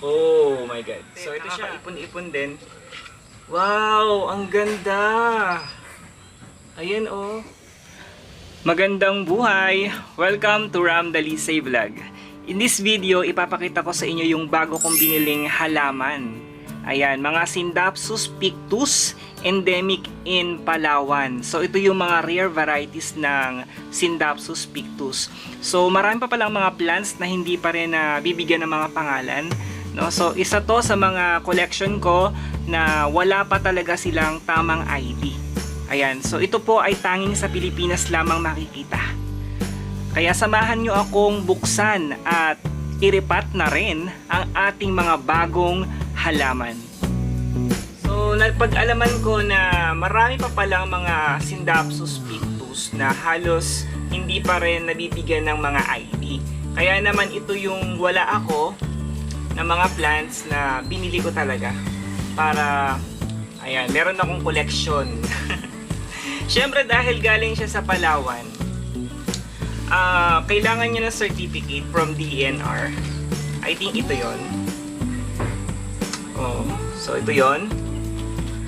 Oh my God. So ito siya, ipon-ipon din. Wow, ang ganda. Ayan oh. Magandang buhay. Welcome to Ram Dalisay Vlog. In this video, ipapakita ko sa inyo yung bago kong biniling halaman. Ayan, mga Scindapsus pictus, endemic in Palawan. So ito yung mga rare varieties ng Scindapsus pictus. So marami pa palang mga plants na hindi pa rin bibigyan ng mga pangalan. No? So isa to sa mga collection ko na wala pa talaga silang tamang ID. Ayan, so ito po ay tanging sa Pilipinas lamang makikita. Kaya samahan nyo akong buksan at iripat na rin ang ating mga bagong halaman. So napag-alaman ko na marami pa palang mga Scindapsus pictus na halos hindi pa rin nabibigyan ng mga ID. Kaya naman ito yung wala ako na mga plants na binili ko talaga para ayan, meron akong collection. Syempre dahil galing siya sa Palawan, kailangan niya ng certificate from DENR. I think ito yon. Oh, so ito yon.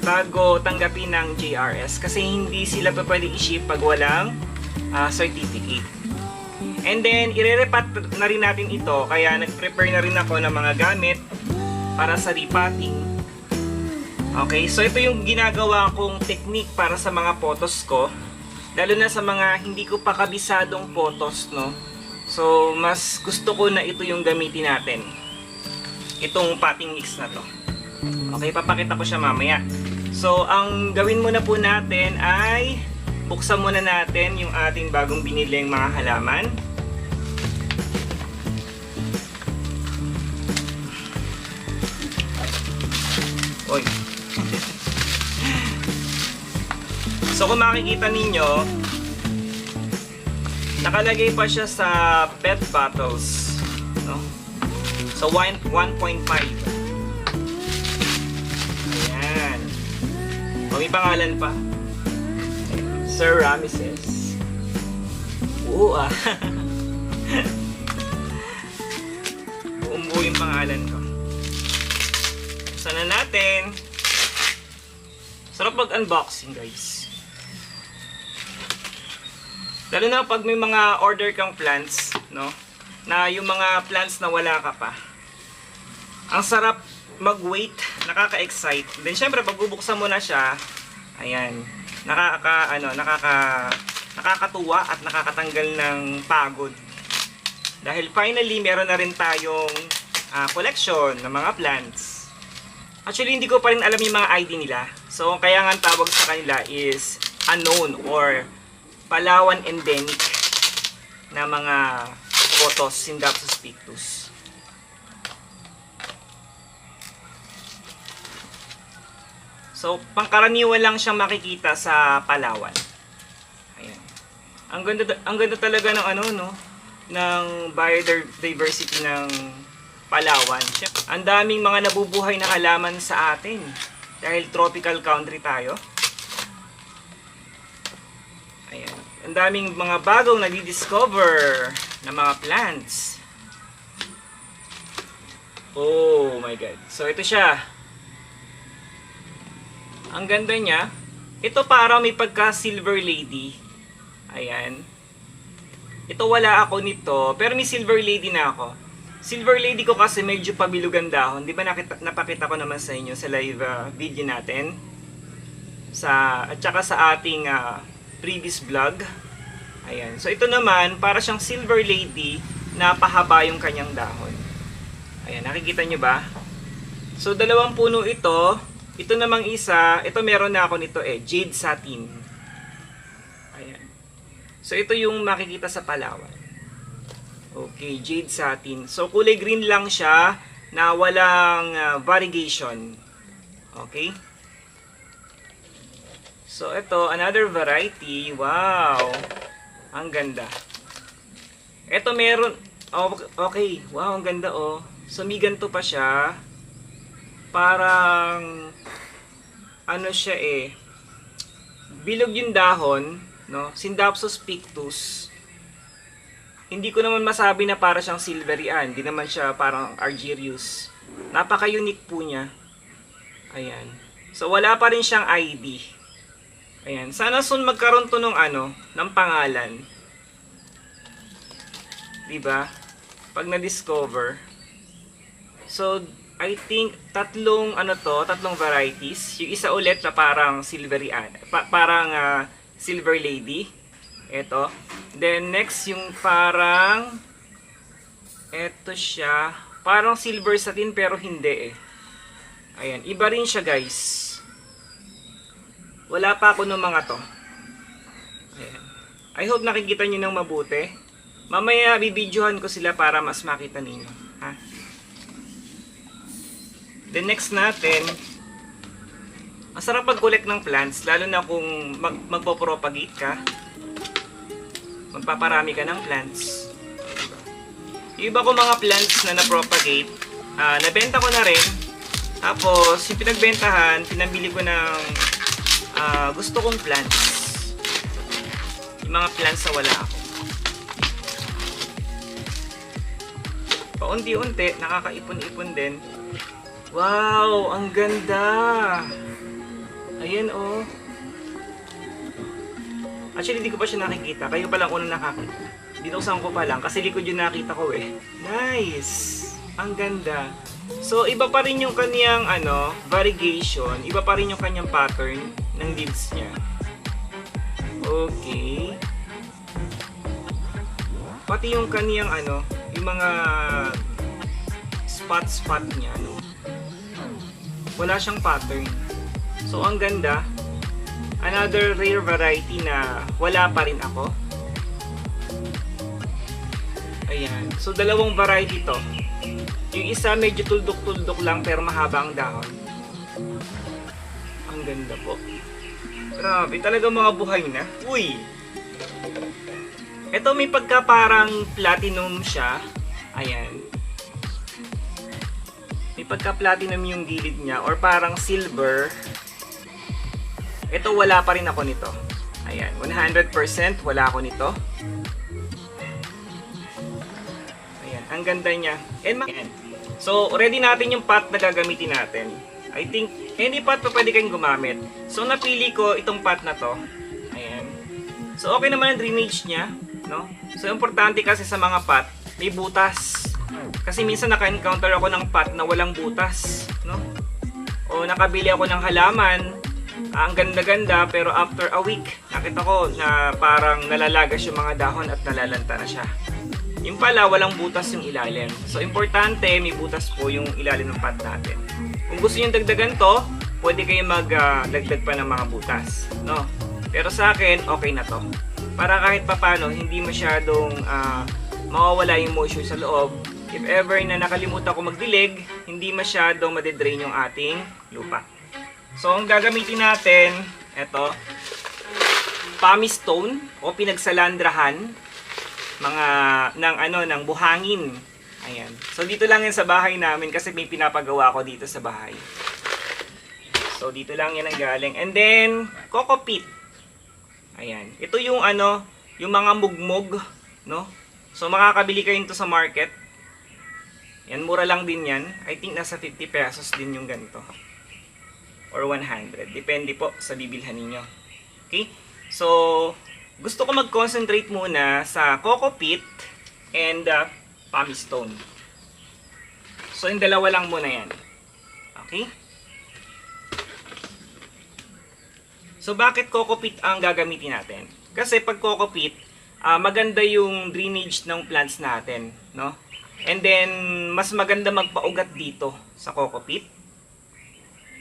Bago tanggapin ng JRS kasi hindi sila pa pwede i-ship pag walang certificate. And then, ire-repat na rin natin ito. Kaya nag-prepare na rin ako ng mga gamit para sa repotting. Okay, so ito yung ginagawa kong technique para sa mga photos ko. Lalo na sa mga hindi ko pa kabisadong photos, no? So, mas gusto ko na ito yung gamitin natin. Itong potting mix na to. Okay, papakita ko siya mamaya. So, ang gawin muna po natin ay buksan muna natin yung ating bagong biniling mga halaman. Oy. So kung makikita ninyo, nakalagay pa siya sa pet bottles, no? So 1.5. Ayan. O, may pangalan pa. Sir Ramesses. Oo ah. Buong-buo yung pangalan ko. Sana natin. Sarap mag-unboxing, guys. Lalo na pag may mga order kang plants, no? Na yung mga plants na wala ka pa. Ang sarap mag-wait, nakaka-excite. Then syempre pag bubuksan mo na siya, ayan, nakakatuwa at nakakatanggal ng pagod. Dahil finally meron na rin tayong collection ng mga plants. Actually, hindi ko pa rin alam yung mga ID nila. So, kaya nga ang tawag sa kanila is unknown or Palawan endemic na mga photos, Scindapsus pictus. So, pangkaraniwan lang siyang makikita sa Palawan. Ayan. Ang ganda talaga ng ng biodiversity ng Palawan. Ang daming mga nabubuhay na halaman sa atin dahil tropical country tayo. Ayan. Ang daming mga bagong nadi-discover na mga plants. Oh my God. So ito siya. Ang ganda niya. Ito parang may pagka silver lady. Ayan. Ito wala ako nito, pero may silver lady na ako. Silver lady ko kasi medyo pabilog ang dahon. Di ba napakita ko naman sa inyo sa live video natin? At saka sa ating previous vlog. Ayan. So ito naman, para siyang silver lady na pahaba yung kanyang dahon. Ayan, nakikita nyo ba? So dalawang puno ito. Ito namang isa, ito meron na ako nito jade satin. Ayan. So ito yung makikita sa Palawan. Okay, jade satin. So kulay green lang siya na walang variegation. Okay? So ito, another variety. Wow! Ang ganda. Ito meron, okay. Wow, ang ganda oh. So may ganito pa siya. Parang ano siya bilog yung dahon, no? Scindapsus pictus. Hindi ko naman masabi na para siyang silvery, hindi naman siya parang argyrius Napaka-unique po niya. Ayan. So, wala pa rin siyang ID. Ayan. Sana soon magkaroon to ng pangalan. Diba? Pag na-discover. So, I think tatlong varieties. Yung isa ulit na parang silver lady. Ito. Then next yung parang ito siya. Parang silver satin pero hindi eh. Ayan, iba rin siya guys. Wala pa ako ng mga to. Ayan. I hope nakikita niyo ng mabuti. Mamaya bibidyohan ko sila para mas makita ninyo. Ha? The next natin, masarap mag-collect ng plants, lalo na kung magpo-propagate ka. Magpaparami ka ng plants. Yung iba ko mga plants na na-propagate, nabenta ko na rin. Tapos, yung pinagbentahan, pinambili ko ng gusto kong plants. Yung mga plants na wala ako. Paunti-unti, nakakaipon-ipon din. Wow, ang ganda. Ayan oh. Actually, hindi ko pa siya nakikita. Kayo pa lang unang nakakita. Dito saan ko pa lang. Kasi likod yung nakita ko eh. Nice. Ang ganda. So, iba pa rin yung kaniyang variegation. Iba pa rin yung kanyang pattern ng leaves niya. Okay. Pati yung kaniyang yung mga spot niya, wala siyang pattern. So, ang ganda. Another rare variety na wala pa rin ako. Ayan. So, dalawang variety to. Yung isa medyo tuldok-tuldok lang pero mahaba ang dahon. Ang ganda po. Grabe, talaga mga buhay na. Uy! Ito may pagka parang platinum siya. Ayan. May pagka-platinum yung gilid niya or parang silver. Ito wala pa rin ako nito. Ayan, 100% wala ako nito. Ayan, ang ganda niya. Ayan. So, ready natin yung pot na gagamitin natin. I think any pot pa pwede kayong gumamit. So, napili ko itong pot na to. Ayan. So, okay naman ang drainage niya, no? So, importante kasi sa mga pot, may butas. Kasi minsan naka-encounter ako ng pot na walang butas, no? O nakabili ako ng halaman, ang ganda-ganda, pero after a week, nakita ko na parang nalalagas yung mga dahon at nalalanta na siya. Yung pala, walang butas yung ilalim. So, importante, may butas po yung ilalim ng pot natin. Kung gusto nyo dagdagan to, pwede kayo magdagdag pa ng mga butas, no? Pero sa akin, okay na to. Para kahit papano, hindi masyadong mawawala yung moisture sa loob. If ever na nakalimutan ko magdilig, hindi masyadong madedrain yung ating lupa. So, ang gagamitin natin, ito, pumice stone o pinagsalandrahan ng buhangin. Ayan. So, dito lang yan sa bahay namin kasi may pinapagawa ko dito sa bahay. So, dito lang yan ang galing. And then, coco peat. Ayan. Ito yung yung mga mugmog, no? So, makakabili kayo nito sa market. Yan, mura lang din yan. I think nasa 50 pesos din yung ganito. Or 100. Depende po sa bibilhan ninyo. Okay? So, gusto ko mag-concentrate muna sa coco peat and pumice stone. So, yung dalawa lang muna yan. Okay? So, bakit coco peat ang gagamitin natin? Kasi pag coco peat, maganda yung drainage ng plants natin, no? And then, mas maganda magpaugat dito sa coco peat.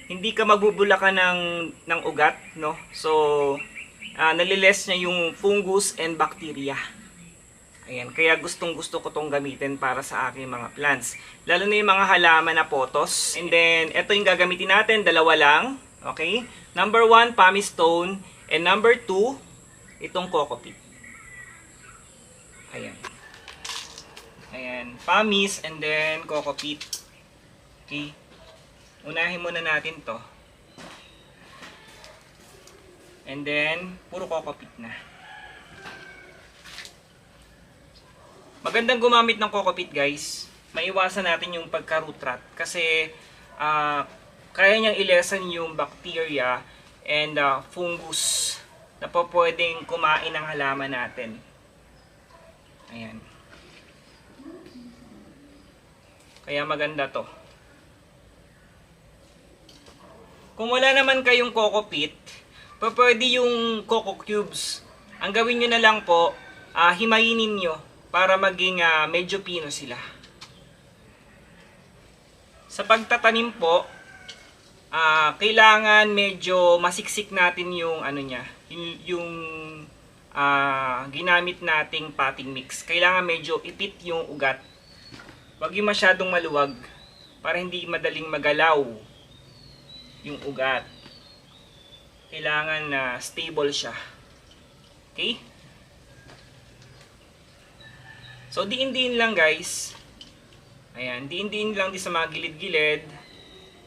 Hindi ka magbubulakan ng ugat, no? So, naliles niya yung fungus and bacteria. Ayan, kaya gustong-gusto ko tong gamitin para sa aking mga plants. Lalo na yung mga halaman na potos. And then, ito yung gagamitin natin, dalawa lang. Okay? Number 1, pumice stone. And number 2, itong coco peat. Ayan. Ayan, pumice and then coco peat. Okay. Unahin muna natin to. And then, puro coco peat na. Magandang gumamit ng coco peat, guys. maiwasan natin yung pagka-root rot. Kasi kaya niyang i-lessen yung bacteria and fungus na po pwedeng kumain ng halaman natin. Ayan. Kaya maganda to. Kung wala naman kayong coco peat, pwede yung coco cubes. Ang gawin nyo na lang po, himayin nyo para maging medyo pino sila. Sa pagtatanim po, kailangan medyo masiksik natin yung ano niya, yung ginamit nating potting mix. Kailangan medyo ipit yung ugat. Huwag yung masyadong maluwag para hindi madaling magalaw yung ugat. Kailangan na stable siya. Okay? So diin-diin lang guys. Ayan, diin-diin lang din sa mga gilid-gilid.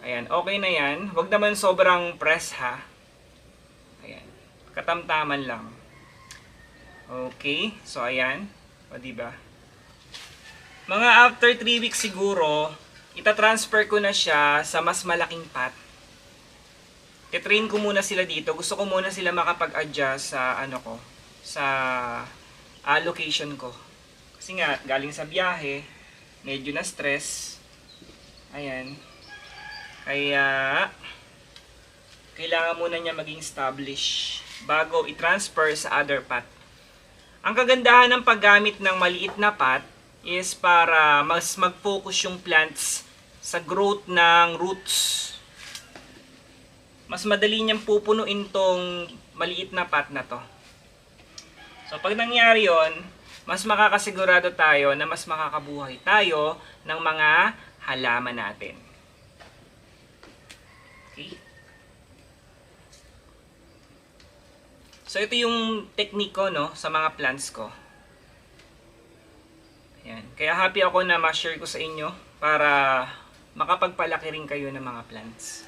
Ayan, okay na yan. Huwag naman sobrang press ha. Ayan, katamtaman lang. Okay, so ayan. O diba? Mga after 3 weeks siguro, itatransfer ko na siya sa mas malaking pot. I-train ko muna sila dito. Gusto ko muna sila makapag-adjust sa ano ko, sa location ko. Kasi nga galing sa biyahe, medyo na stress. Ayan. Kaya kailangan muna niya maging established bago i-transfer sa other pot. Ang kagandahan ng paggamit ng maliit na pot is para mas mag-focus yung plants sa growth ng roots. Mas madali niyang pupunuin tong maliit na pot na to. So pag nangyari yon, mas makakasigurado tayo na mas makakabuhay tayo ng mga halaman natin. Okay? So ito yung technique ko no, sa mga plants ko. Ayan. Kaya happy ako na ma-share ko sa inyo para makapagpalaki rin kayo ng mga plants.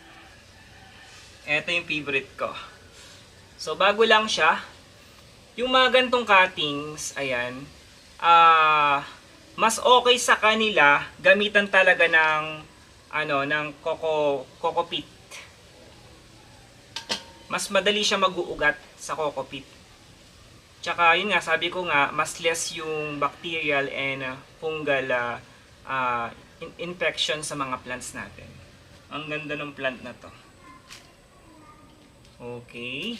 Ito yung favorite ko. So, bago lang siya, yung mga gantong cuttings, ayan, mas okay sa kanila, gamitan talaga ng, ng coco peat. Mas madali siya mag-uugat sa coco peat. Tsaka, yun nga, sabi ko nga, mas less yung bacterial and fungal infection sa mga plants natin. Ang ganda ng plant na to. Okay.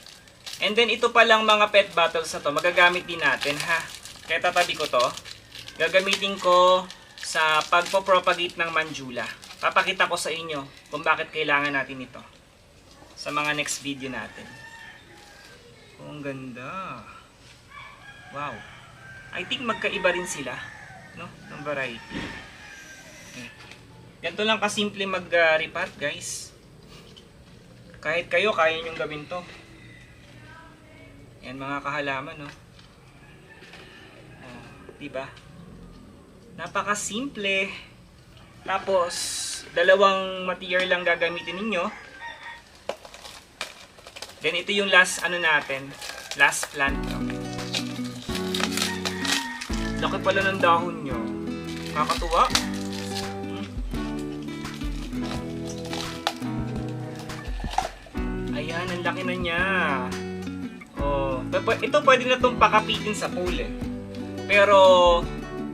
And then ito palang mga pet bottles na to, magagamit din natin ha. Kaya tatabi ko to. Gagamitin ko sa pagpo-propagate ng Manjula. Papakita ko sa inyo kung bakit kailangan natin ito sa mga next video natin. Oh, ang ganda. Wow. I think magkaiba rin sila, no? Ng variety. Okay. Ganito lang kasimple mag-repot, guys. Kahit kayo, kaya nyong gawin to. Yan mga kahalaman, no? Diba? Napaka-simple. Tapos, dalawang material lang gagamitin ninyo. Then, ito yung last, natin. Last plant, no? Laki pala ng dahon nyo. Kakatuwa. Ayan, ang laki na niya. Oh, ito pwede na itong pakapitin sa pool eh. Pero,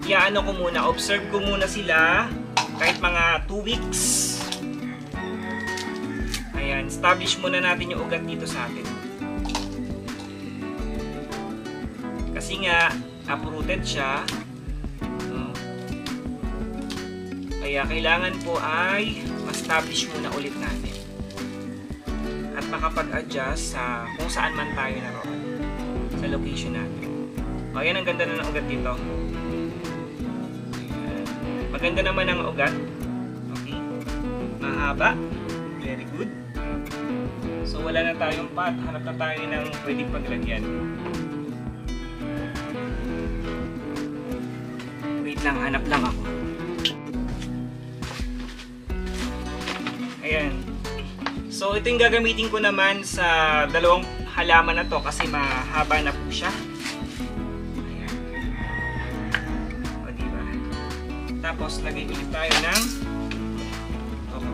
ko muna, observe ko muna sila kahit mga 2 weeks. Ayan, establish muna natin yung ugat dito sa atin. Kasi nga, uprooted siya. Kaya kailangan po ay ma-establish muna ulit natin. At makapag-adjust sa kung saan man tayo naroon sa location natin. O, yan ang ganda na ng ugat dito. Ayan. Maganda naman ang ugat. Okay. Mahaba. Very good. So, wala na tayong pot. Hanap na tayo ng pwedeng paglagyan. Wait lang, hanap lang ako. Ayan. So, ito yung gagamitin ko naman sa dalawang halaman na to kasi mahaba na po siya. Ayan. O, diba? Tapos lagay ulit tayo ng coco.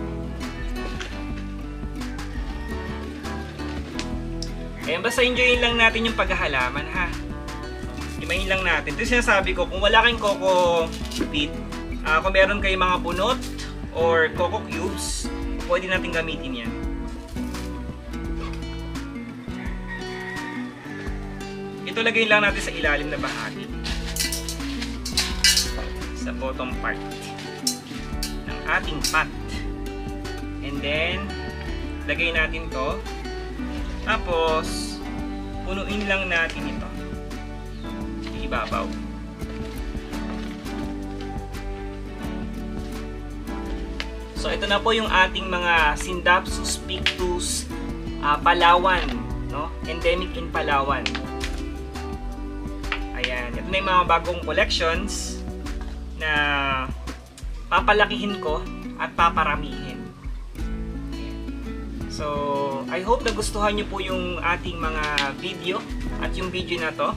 Ayan, basta enjoyin lang natin yung paghahalaman ha. Imayin lang natin. Ito sinasabi ko, kung wala kayong coco peat, kung meron kayong mga bunot or coco cubes, pwede natin gamitin yan. Ito lagay lang natin sa ilalim na bahagi. Sa bottom part ng ating pot. And then, lagay natin to. Tapos, punuin lang natin ito. Ibabaw. So, ito na po yung ating mga Scindapsus pictus Palawan, no? Endemic in Palawan. Ayan, ito na yung mga bagong collections na papalakihin ko at paparamihin. Ayan. So, I hope nagustuhan nyo po yung ating mga video at yung video na to.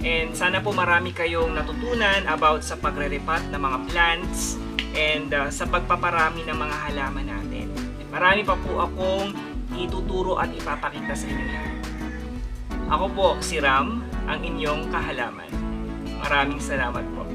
And sana po marami kayong natutunan about sa pagre-repot ng mga plants and sa pagpaparami ng mga halaman natin. Marami pa po akong ituturo at ipapakita sa inyo yan. Ako po si Ram, ang inyong kahalaman. Maraming salamat po.